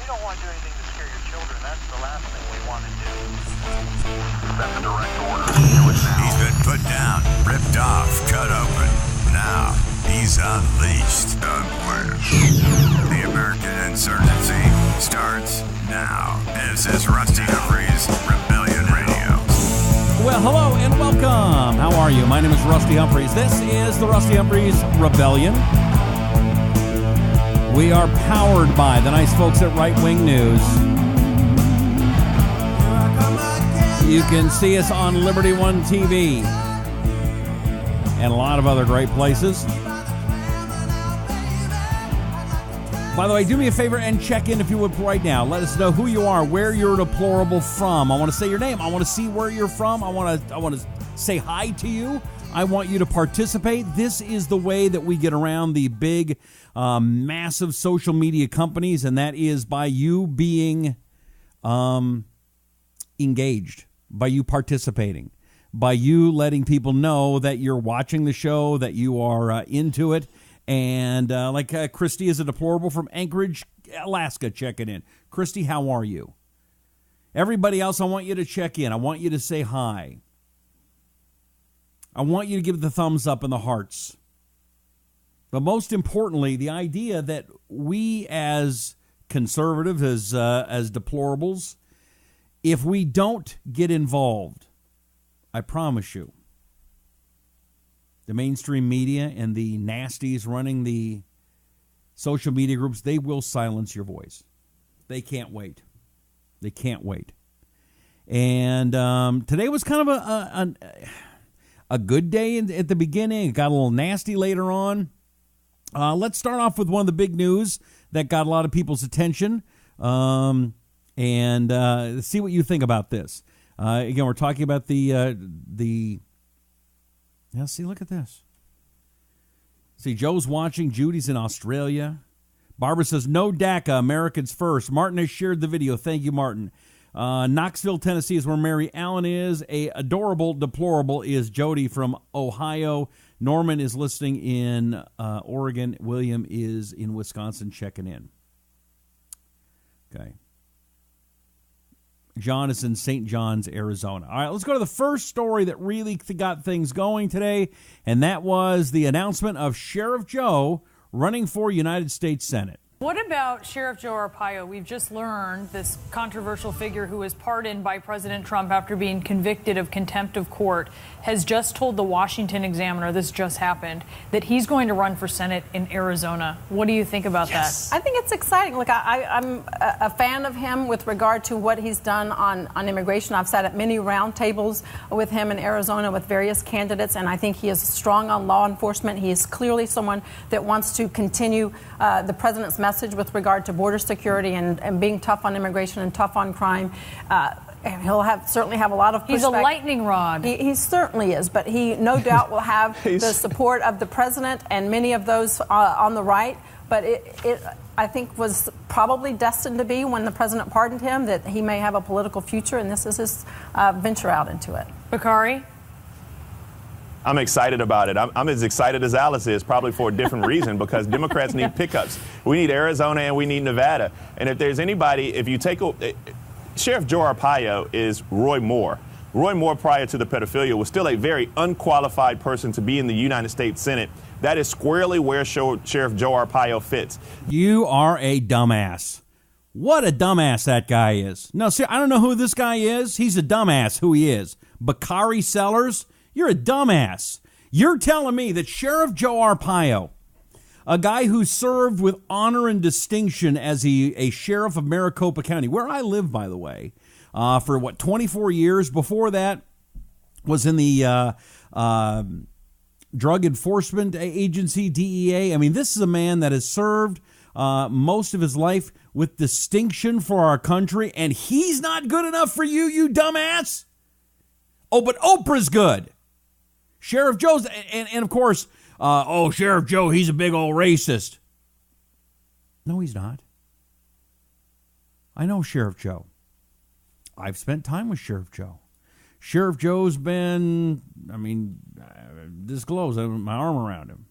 we don't want to do anything to scare your children. That's the last thing we want to do. That's a direct order. Do it now. He's been put down, ripped off, cut open. Now, he's unleashed. The American Insurgency starts now. This is Rusty Humphries, Rebellion Radio. Well, hello and welcome. How are you? My name is Rusty Humphries. This is the Rusty Humphries Rebellion. We are powered by the nice folks at Right Wing News. You can see us on Liberty One TV and a lot of other great places. By the way, do me a favor and check in if you would right now. Let us know who you are, where you're deplorable from. I want to say your name. I want to see where you're from. I want to say hi to you. I want you to participate. This is the way that we get around the big, massive social media companies, and that is by you being engaged, by you participating, by you letting people know that you're watching the show, that you are into it. And like Christy is a deplorable from Anchorage, Alaska, checking in. Christy, how are you? Everybody else, I want you to check in. I want you to say hi. I want you to give the thumbs up and the hearts. But most importantly, the idea that we as conservatives, as deplorables, if we don't get involved, I promise you, the mainstream media and the nasties running the social media groups, they will silence your voice. They can't wait. They can't wait. And today was kind of a good day at the beginning. It got a little nasty later on. Let's start off with one of the big news that got a lot of people's attention. And see what you think about this. Again, we're talking about the now, see, look at this. See, Joe's watching. Judy's in Australia. Barbara says, no DACA, Americans first. Martin has shared the video. Thank you, Martin. Knoxville, Tennessee is where Mary Allen is. A adorable deplorable is Jody from Ohio. Norman is listening in Oregon. William is in Wisconsin checking in. Okay. John is in St. John's, Arizona. All right, let's go to the first story that really got things going today, and that was the announcement of Sheriff Joe running for United States Senate. What about Sheriff Joe Arpaio? We've just learned this controversial figure who was pardoned by President Trump after being convicted of contempt of court has just told the Washington Examiner, this just happened, that he's going to run for Senate in Arizona. What do you think about that? I think it's exciting. Look, I'm a fan of him with regard to what he's done on immigration. I've sat at many roundtables with him in Arizona with various candidates, and I think he is strong on law enforcement. He is clearly someone that wants to continue the president's message with regard to border security and being tough on immigration and tough on crime. And he'll certainly have a lot of pushback. He's a lightning rod. He certainly is, but he no doubt will have the support of the president and many of those on the right. But it I think, was probably destined to be when the president pardoned him, that he may have a political future, and this is his venture out into it. Bakari? I'm excited about it. I'm as excited as Alice is, probably for a different reason, because Democrats need pickups. We need Arizona and we need Nevada. And if there's anybody, if you take Sheriff Joe Arpaio is Roy Moore. Roy Moore, prior to the pedophilia, was still a very unqualified person to be in the United States Senate. That is squarely where Sheriff Joe Arpaio fits. You are a dumbass. What a dumbass that guy is. No, see, I don't know who this guy is. He's a dumbass who he is. Bakari Sellers, you're a dumbass. You're telling me that Sheriff Joe Arpaio, a guy who served with honor and distinction as a sheriff of Maricopa County, where I live, by the way, for 24 years. Before that, was in the Drug Enforcement Agency, DEA. I mean, this is a man that has served most of his life with distinction for our country, and he's not good enough for you, you dumbass? Oh, but Oprah's good. Sheriff Joe's, and of course, Sheriff Joe, he's a big old racist. No, he's not. I know Sheriff Joe. I've spent time with Sheriff Joe. Sheriff Joe's been, disclose my arm around him.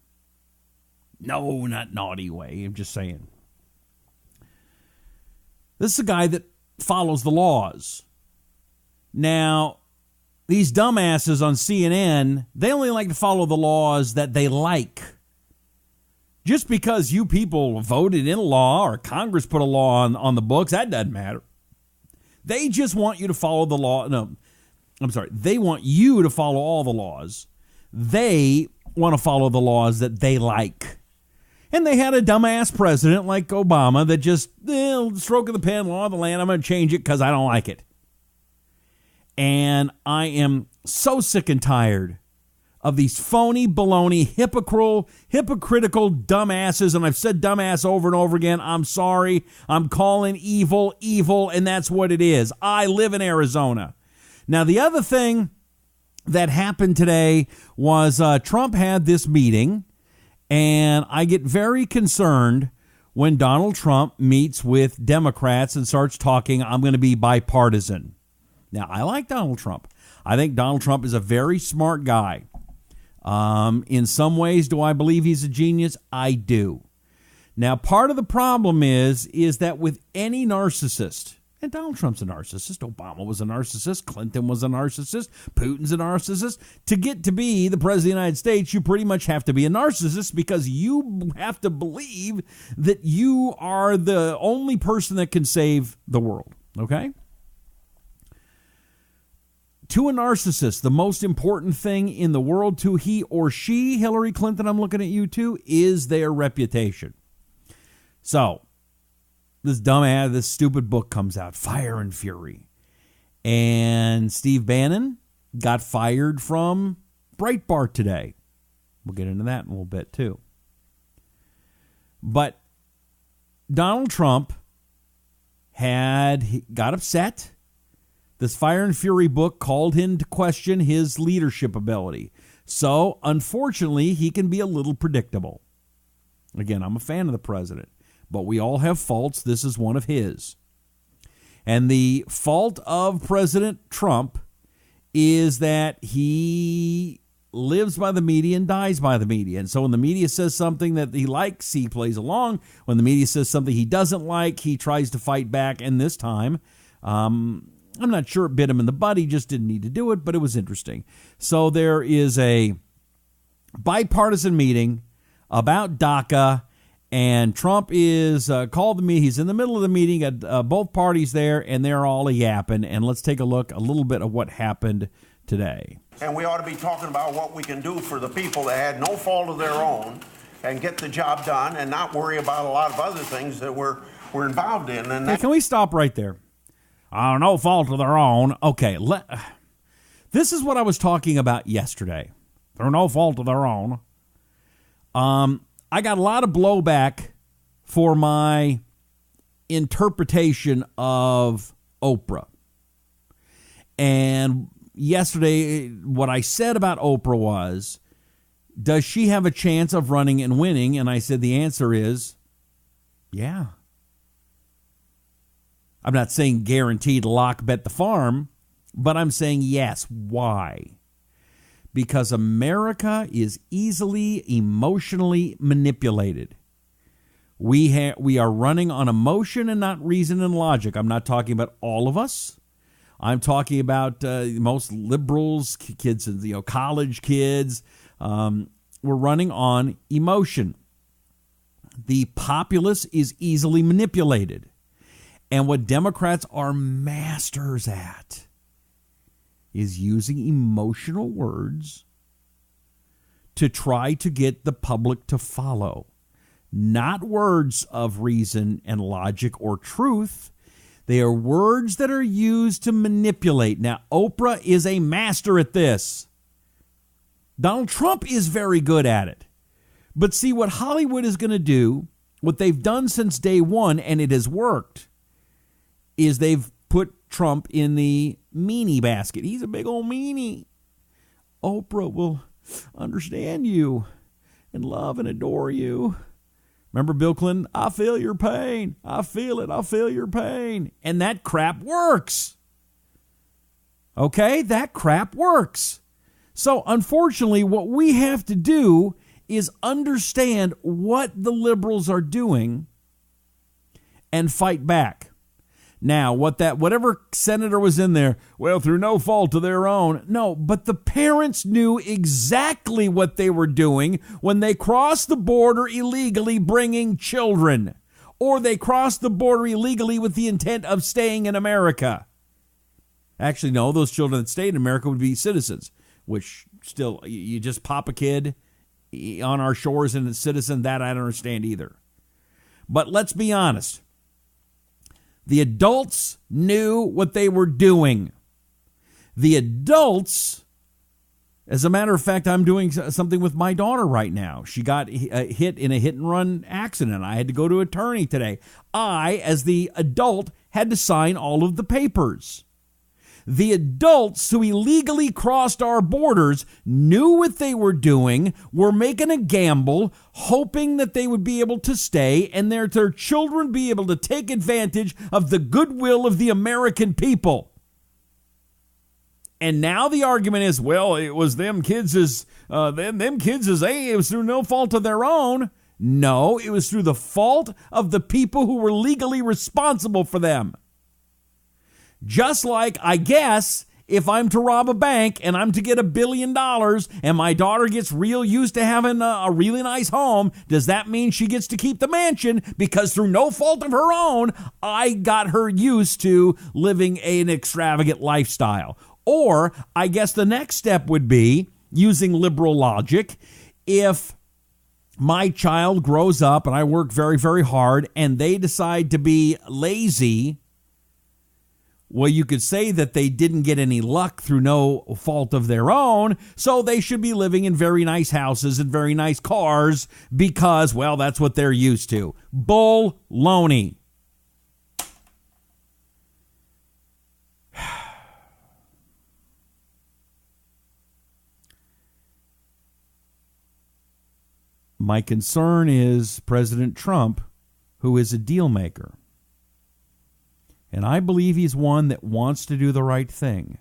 No, not naughty way. I'm just saying. This is a guy that follows the laws. Now, these dumbasses on CNN, they only like to follow the laws that they like. Just because you people voted in a law or Congress put a law on the books, that doesn't matter. They just want you to follow the law. No, I'm sorry. They want you to follow all the laws. They want to follow the laws that they like. And they had a dumbass president like Obama that just, stroke of the pen, law of the land, I'm going to change it because I don't like it. And I am so sick and tired of these phony, baloney, hypocritical dumbasses. And I've said dumbass over and over again. I'm sorry. I'm calling evil, and that's what it is. I live in Arizona. Now, the other thing that happened today was Trump had this meeting, and I get very concerned when Donald Trump meets with Democrats and starts talking, I'm going to be bipartisan. Now, I like Donald Trump. I think Donald Trump is a very smart guy. In some ways, do I believe he's a genius? I do. Now, part of the problem is that with any narcissist, and Donald Trump's a narcissist, Obama was a narcissist, Clinton was a narcissist, Putin's a narcissist. To get to be the president of the United States, you pretty much have to be a narcissist because you have to believe that you are the only person that can save the world, okay? To a narcissist, the most important thing in the world to he or she, Hillary Clinton, I'm looking at you too, is their reputation. So, this stupid book comes out, Fire and Fury. And Steve Bannon got fired from Breitbart today. We'll get into that in a little bit too. But Donald Trump got upset. This Fire and Fury book called into question his leadership ability. So, unfortunately, he can be a little predictable. Again, I'm a fan of the president, but we all have faults. This is one of his. And the fault of President Trump is that he lives by the media and dies by the media. And so when the media says something that he likes, he plays along. When the media says something he doesn't like, he tries to fight back. And this time, I'm not sure it bit him in the butt. He just didn't need to do it, but it was interesting. So there is a bipartisan meeting about DACA, and Trump is called the meeting. He's in the middle of the meeting, got both parties there, and they're all yapping. And let's take a look a little bit of what happened today. And we ought to be talking about what we can do for the people that had no fault of their own and get the job done and not worry about a lot of other things that we're involved in. And hey, can we stop right there? No fault of their own. Okay, this is what I was talking about yesterday. They're no fault of their own. I got a lot of blowback for my interpretation of Oprah. And yesterday, what I said about Oprah was, does she have a chance of running and winning? And I said the answer is, yeah. I'm not saying guaranteed lock bet the farm, but I'm saying yes. Why? Because America is easily emotionally manipulated. We are running on emotion and not reason and logic. I'm not talking about all of us. I'm talking about most liberals, kids, college kids. We're running on emotion. The populace is easily manipulated. And what Democrats are masters at is using emotional words to try to get the public to follow. Not words of reason and logic or truth. They are words that are used to manipulate. Now, Oprah is a master at this. Donald Trump is very good at it. But see, what Hollywood is going to do, what they've done since day one, and it has worked, is they've put Trump in the meanie basket. He's a big old meanie. Oprah will understand you and love and adore you. Remember Bill Clinton? I feel your pain. I feel it. I feel your pain. And that crap works. Okay? That crap works. So, unfortunately, what we have to do is understand what the liberals are doing and fight back. Now, whatever senator was in there, well, through no fault of their own. No, but the parents knew exactly what they were doing when they crossed the border illegally bringing children, or they crossed the border illegally with the intent of staying in America. Actually, no, those children that stayed in America would be citizens, which still, you just pop a kid on our shores and a citizen, that I don't understand either. But let's be honest. The adults knew what they were doing. The adults, as a matter of fact, I'm doing something with my daughter right now. She got hit in a hit-and-run accident. I had to go to an attorney today. I, as the adult, had to sign all of the papers. The adults who illegally crossed our borders knew what they were doing, were making a gamble, hoping that they would be able to stay and their children be able to take advantage of the goodwill of the American people. And now the argument is, well, it was them kids it was through no fault of their own. No, it was through the fault of the people who were legally responsible for them. Just like, I guess, if I'm to rob a bank and I'm to get $1 billion and my daughter gets real used to having a really nice home, does that mean she gets to keep the mansion because through no fault of her own, I got her used to living an extravagant lifestyle? Or I guess the next step would be, using liberal logic, if my child grows up and I work very, very hard and they decide to be lazy, well, you could say that they didn't get any luck through no fault of their own, so they should be living in very nice houses and very nice cars because, well, that's what they're used to. Bull-loney. My concern is President Trump, who is a deal maker. And I believe he's one that wants to do the right thing.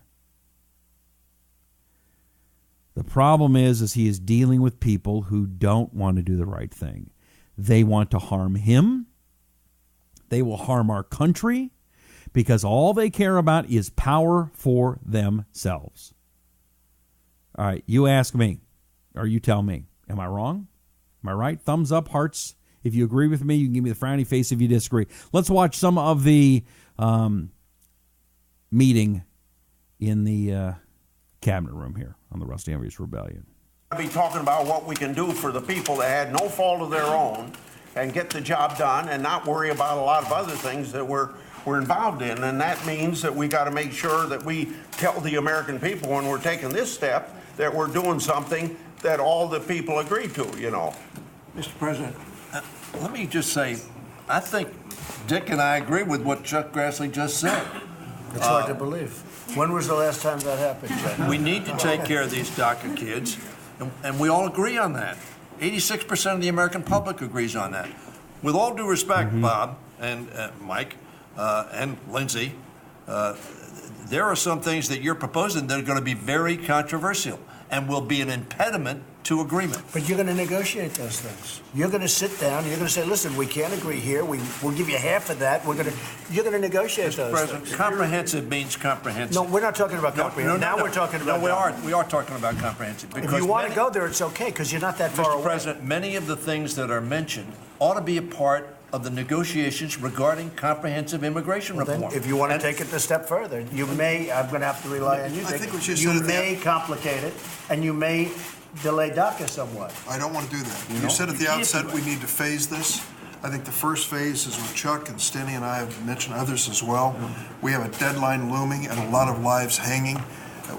The problem is he is dealing with people who don't want to do the right thing. They want to harm him. They will harm our country because all they care about is power for themselves. All right, you ask me, or you tell me. Am I wrong? Am I right? Thumbs up, hearts. If you agree with me, you can give me the frowny face if you disagree. Let's watch some of the meeting in the cabinet room here on the Rusty Humphries Rebellion. I'll be talking about what we can do for the people that had no fault of their own and get the job done and not worry about a lot of other things that we're involved in. And that means that we got to make sure that we tell the American people when we're taking this step that we're doing something that all the people agree to, you know. Mr. President, let me just say, I think Dick and I agree with what Chuck Grassley just said. It's hard to believe. When was the last time that happened, Chuck? We need to take care of these DACA kids, and we all agree on that. 86% of the American public agrees on that. With all due respect, Bob and Mike and Lindsay, there are some things that you're proposing that are going to be very controversial and will be an impediment to agreement. But you're going to negotiate those things. You're going to sit down. You're going to say, "Listen, we can't agree here. We'll give you half of that. You're going to negotiate those President, things." Comprehensive means comprehensive. No, we're not talking about comprehensive. Now we're talking about. No, we are talking about comprehensive. If you want to go there, it's okay because you're not that far away. Mr. President, many of the things that are mentioned ought to be a part of the negotiations regarding comprehensive immigration reform. If you want to take it a step further, you may. I'm going to have to rely on you. I think we should you may complicate it, and you may delay DACA somewhat. I don't want to do that. You said at the outset we need to phase this. I think the first phase is what Chuck and Stenny and I have mentioned, others as well. We have a deadline looming and a lot of lives hanging.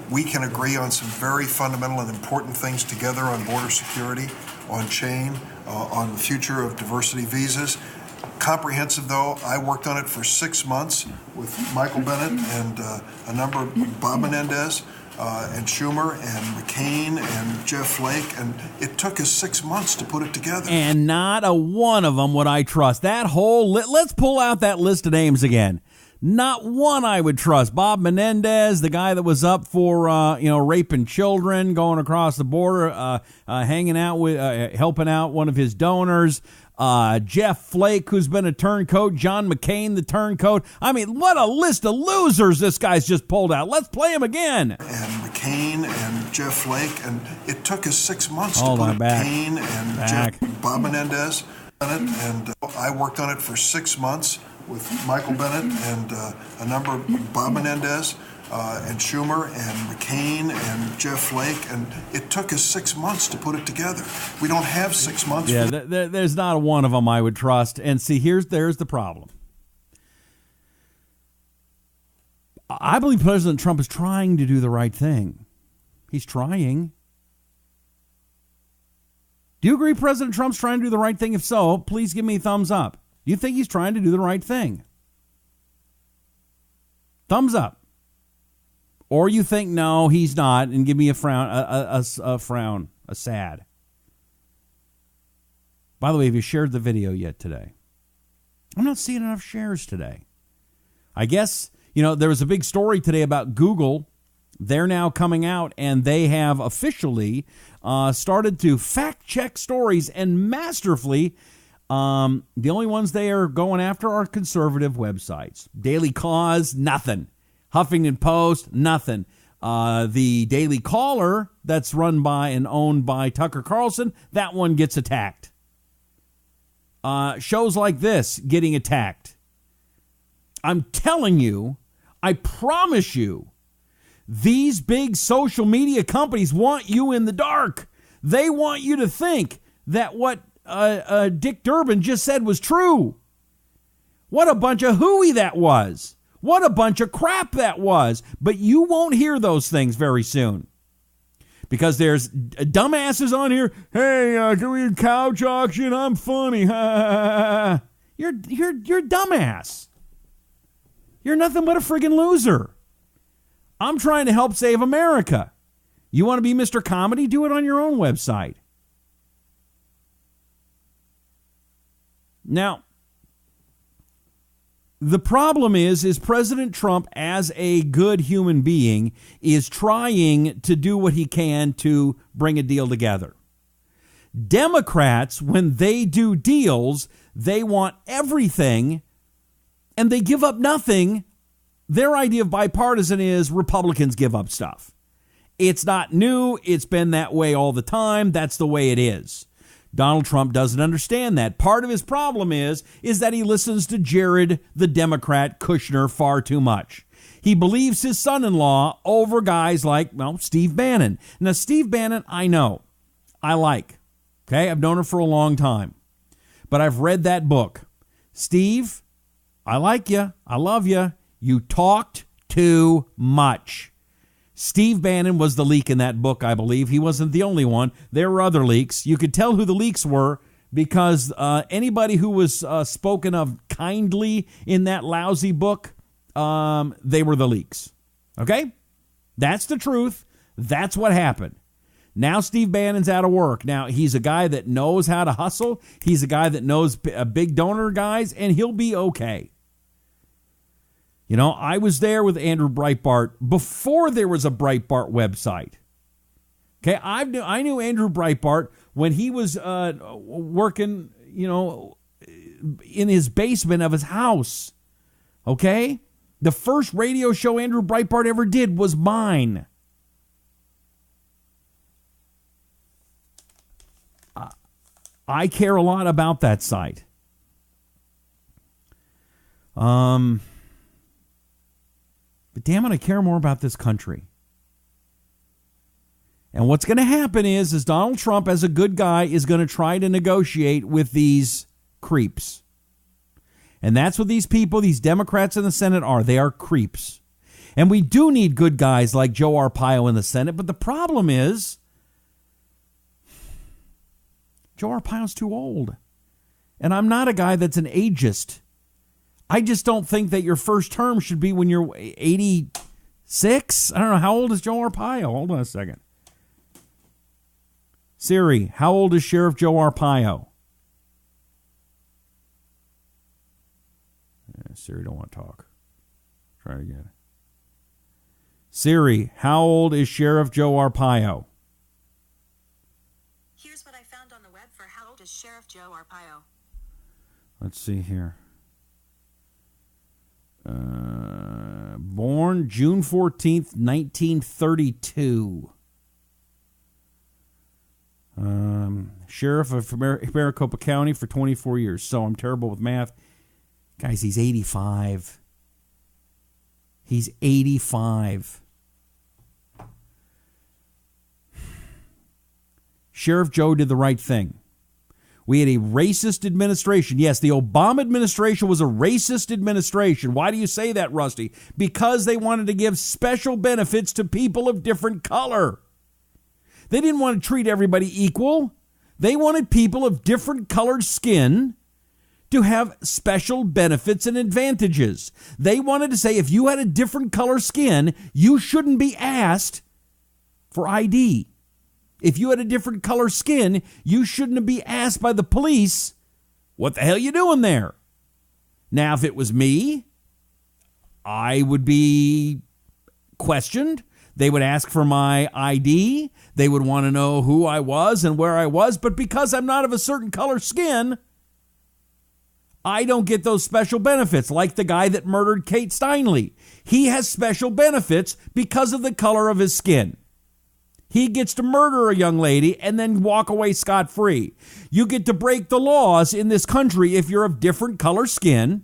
We can agree on some very fundamental and important things together on border security, on chain, on the future of diversity visas. Comprehensive, though, I worked on it for 6 months with Michael Bennett and a number of Bob Menendez and Schumer and McCain and Jeff Flake, and it took us 6 months to put it together. And not a one of them would I trust. That whole let's pull out that list of names again. Not one I would trust. Bob Menendez, the guy that was up for raping children, going across the border, hanging out with, helping out one of his donors. Jeff Flake, who's been a turncoat, John McCain, the turncoat. I mean, what a list of losers this guy's just pulled out. Let's play him again. And McCain and Jeff Flake, and it took us 6 months Hold to on, put back. McCain and Back. Bob Menendez on it, and I worked on it for 6 months with Michael Bennett and a number of Bob Menendez and Schumer and McCain and Jeff Flake, and it took us 6 months to put it together. We don't have 6 months. Yeah, there's not one of them I would trust. And see, there's the problem. I believe President Trump is trying to do the right thing. He's trying. Do you agree President Trump's trying to do the right thing? If so, please give me a thumbs up. Do you think he's trying to do the right thing? Thumbs up. Or you think, no, he's not, and give me a frown, a frown, a sad. By the way, have you shared the video yet today? I'm not seeing enough shares today. I guess, there was a big story today about Google. They're now coming out, and they have officially started to fact-check stories, and masterfully, the only ones they are going after are conservative websites. Daily Cause, nothing. Huffington Post, nothing. The Daily Caller, that's run by and owned by Tucker Carlson, that one gets attacked. Shows like this getting attacked. I'm telling you, I promise you, these big social media companies want you in the dark. They want you to think that what Dick Durbin just said was true. What a bunch of hooey that was. What a bunch of crap that was. But you won't hear those things very soon. Because there's dumbasses on here. Hey, can we couch auction? I'm funny. You're dumbass. You're nothing but a friggin' loser. I'm trying to help save America. You want to be Mr. Comedy? Do it on your own website. Now, the problem is President Trump, as a good human being, is trying to do what he can to bring a deal together. Democrats, when they do deals, they want everything, and they give up nothing. Their idea of bipartisan is Republicans give up stuff. It's not new. It's been that way all the time. That's the way it is. Donald Trump doesn't understand that. Part of his problem is that he listens to Jared, the Democrat, Kushner, far too much. He believes his son-in-law over guys like, Steve Bannon. Now, Steve Bannon, I know. I like. Okay? I've known her for a long time. But I've read that book. Steve, I like you. I love you. You talked too much. Steve Bannon was the leak in that book, I believe. He wasn't the only one. There were other leaks. You could tell who the leaks were because anybody who was spoken of kindly in that lousy book, they were the leaks. Okay? That's the truth. That's what happened. Now Steve Bannon's out of work. Now, he's a guy that knows how to hustle. He's a guy that knows big donor guys, and he'll be okay. I was there with Andrew Breitbart before there was a Breitbart website. Okay, I knew Andrew Breitbart when he was working, in his basement of his house. Okay? The first radio show Andrew Breitbart ever did was mine. I care a lot about that site. But damn it, I care more about this country. And what's going to happen is Donald Trump, as a good guy, is going to try to negotiate with these creeps. And that's what these people, these Democrats in the Senate are. They are creeps. And we do need good guys like Joe Arpaio in the Senate. But the problem is, Joe Arpaio's too old. And I'm not a guy that's an ageist. I just don't think that your first term should be when you're 86. I don't know. How old is Joe Arpaio? Hold on a second. Siri, how old is Sheriff Joe Arpaio? Siri don't want to talk. Try it again. Siri, how old is Sheriff Joe Arpaio? Here's what I found on the web for how old is Sheriff Joe Arpaio. Let's see here. Born June 14th, 1932. Sheriff of Maricopa County for 24 years. So I'm terrible with math. Guys, he's 85. He's 85. Sheriff Joe did the right thing. We had a racist administration. Yes, the Obama administration was a racist administration. Why do you say that, Rusty? Because they wanted to give special benefits to people of different color. They didn't want to treat everybody equal. They wanted people of different colored skin to have special benefits and advantages. They wanted to say if you had a different color skin, you shouldn't be asked for ID. If you had a different color skin, you shouldn't be asked by the police, what the hell you doing there? Now, if it was me, I would be questioned. They would ask for my ID. They would want to know who I was and where I was. But because I'm not of a certain color skin, I don't get those special benefits, like the guy that murdered Kate Steinle. He has special benefits because of the color of his skin. He gets to murder a young lady and then walk away scot-free. You get to break the laws in this country if you're of different color skin,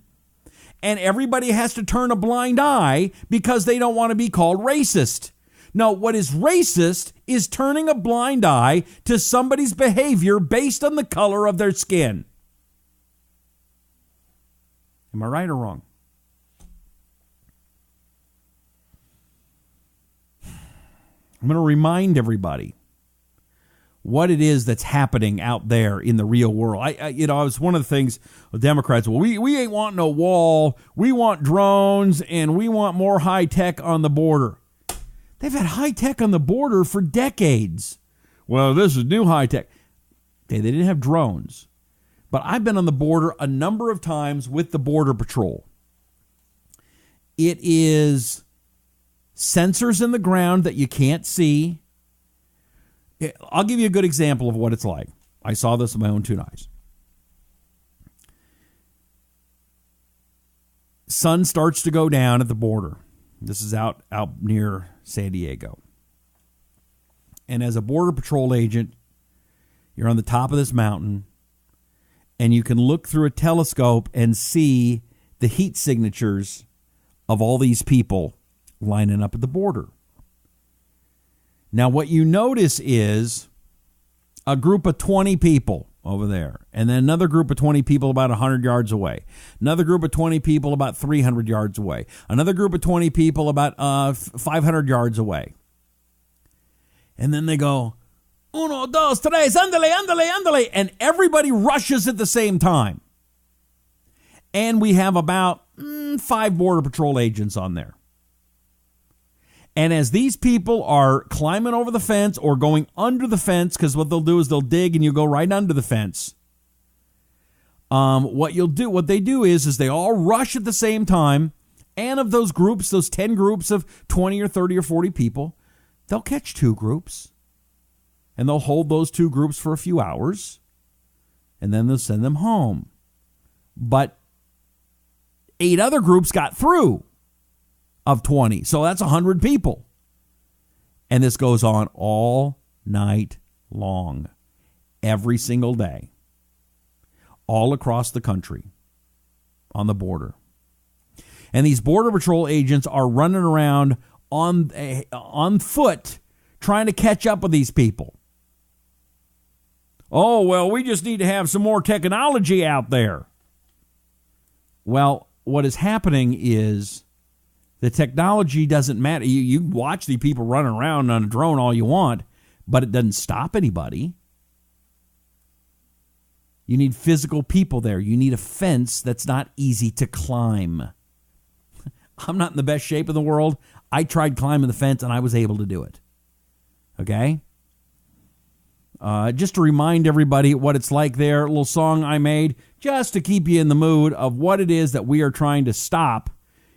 and everybody has to turn a blind eye because they don't want to be called racist. No, what is racist is turning a blind eye to somebody's behavior based on the color of their skin. Am I right or wrong? I'm going to remind everybody what it is that's happening out there in the real world. It was one of the things with Democrats. Well, we ain't want no wall. We want drones, and we want more high tech on the border. They've had high tech on the border for decades. Well, this is new high tech. Okay, they didn't have drones, but I've been on the border a number of times with the Border Patrol. It is sensors in the ground that you can't see. I'll give you a good example of what it's like. I saw this with my own two eyes. Sun starts to go down at the border. This is out near San Diego. And as a Border Patrol agent, you're on the top of this mountain, and you can look through a telescope and see the heat signatures of all these people lining up at the border. Now, what you notice is a group of 20 people over there, and then another group of 20 people about 100 yards away, another group of 20 people about 300 yards away, another group of 20 people about 500 yards away. And then they go, uno, dos, tres, ándale, ándale, ándale, and everybody rushes at the same time. And we have about 5 Border Patrol agents on there. And as these people are climbing over the fence or going under the fence, because what they'll do is they'll dig and you go right under the fence. What they do is they all rush at the same time. And of those groups, those 10 groups of 20 or 30 or 40 people, they'll catch 2 groups. And they'll hold those 2 groups for a few hours. And then they'll send them home. But 8 other groups got through of 20. So that's 100 people. And this goes on all night long, every single day, all across the country on the border. And these Border Patrol agents are running around on foot trying to catch up with these people. Oh, well, we just need to have some more technology out there. Well, what is happening is the technology doesn't matter. You watch the people running around on a drone all you want, but it doesn't stop anybody. You need physical people there. You need a fence that's not easy to climb. I'm not in the best shape in the world. I tried climbing the fence, and I was able to do it. Okay? Just to remind everybody what it's like there, a little song I made just to keep you in the mood of what it is that we are trying to stop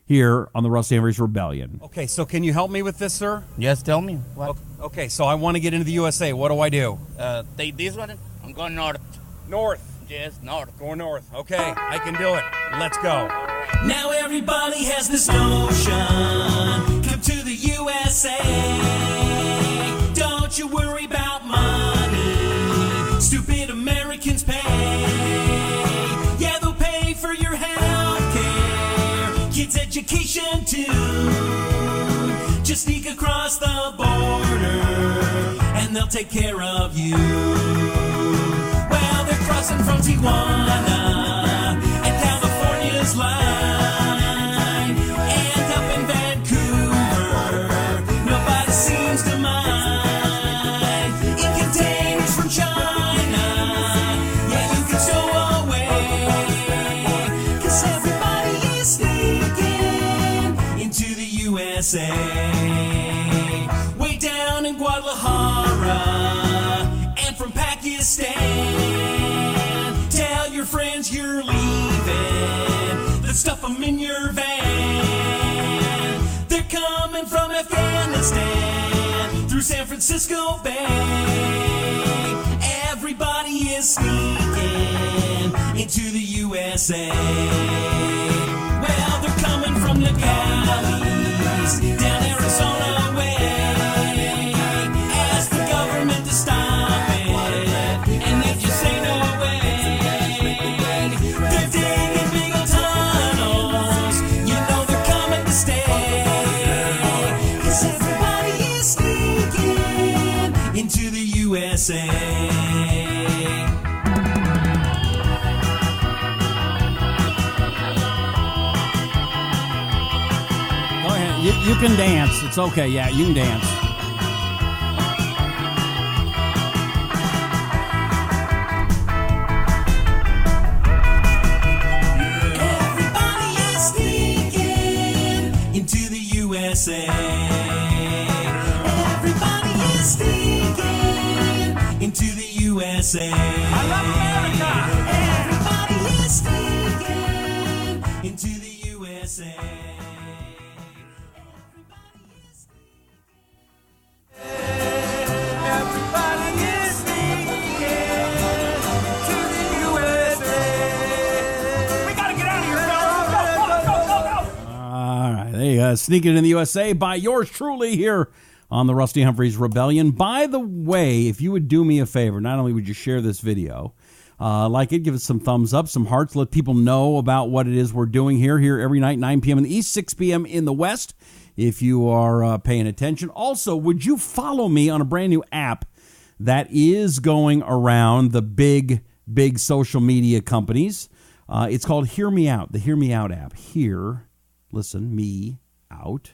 here on the Rusty Humphries Rebellion. Okay, so can you help me with this, sir? Yes, tell me. What? Okay, so I want to get into the USA. What do I do? Take this one. I'm going north. North. is north. Going north. Okay, I can do it. Let's go. Now everybody has this notion. Come to the USA. Don't you worry about money. Stupid Americans pay. Yeah, they'll pay for your health care. Kids' education too. Just sneak across the border and they'll take care of you. Well, they're crossing from Tijuana and California's line, and up in Vancouver, nobody seems to mind. In containers from China, yeah, you can stow away, 'cause everybody is sneaking into the USA. Way down in Guadalajara and from Pakistan, tell your friends you're leaving, then stuff them in your van. They're coming from Afghanistan through San Francisco Bay. Everybody is sneaking into the USA. Well, they're coming from the galleys down Arizona way. Ask the government to stop it, and if you say no way, they're digging big old tunnels. You know they're coming to stay, 'cause everybody is sneaking into the USA. You can dance. It's okay. Yeah, you can dance. Everybody is sneaking into the USA. Everybody is sneaking into the USA. I love America. Everybody is sneaking into the USA. Sneaking in the USA by yours truly here on the Rusty Humphries Rebellion. By the way, if you would do me a favor, not only would you share this video, like it, give it some thumbs up, some hearts, let people know about what it is we're doing here every night, 9 p.m. in the East, 6 p.m. in the West, if you are paying attention. Also, would you follow me on a brand new app that is going around the big social media companies? It's called HearMeOut, the HearMeOut app. Here, listen, me out,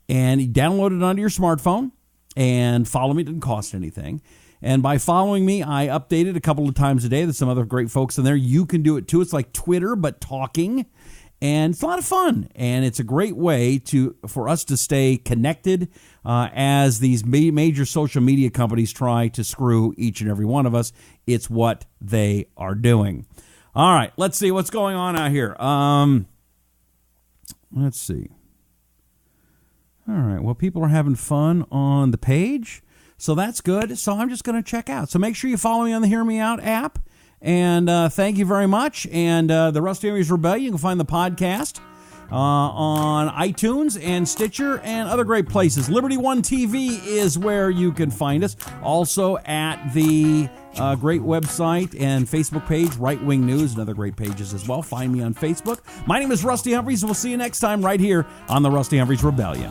and you download it onto your smartphone and follow me. It doesn't cost anything. And by following me, I update it a couple of times a day. There's some other great folks in there. You can do it too. It's like Twitter, but talking, and it's a lot of fun. And it's a great way for us to stay connected as these major social media companies try to screw each and every one of us. It's what they are doing. All right, let's see what's going on out here. Let's see. All right, well, people are having fun on the page, so that's good. So I'm just going to check out. So make sure you follow me on the Hear Me Out app, and thank you very much. And the Rusty Humphries Rebellion, you can find the podcast on iTunes and Stitcher and other great places. Liberty One TV is where you can find us. Also at the great website and Facebook page, Right Wing News, and other great pages as well. Find me on Facebook. My name is Rusty Humphries. We'll see you next time right here on the Rusty Humphries Rebellion.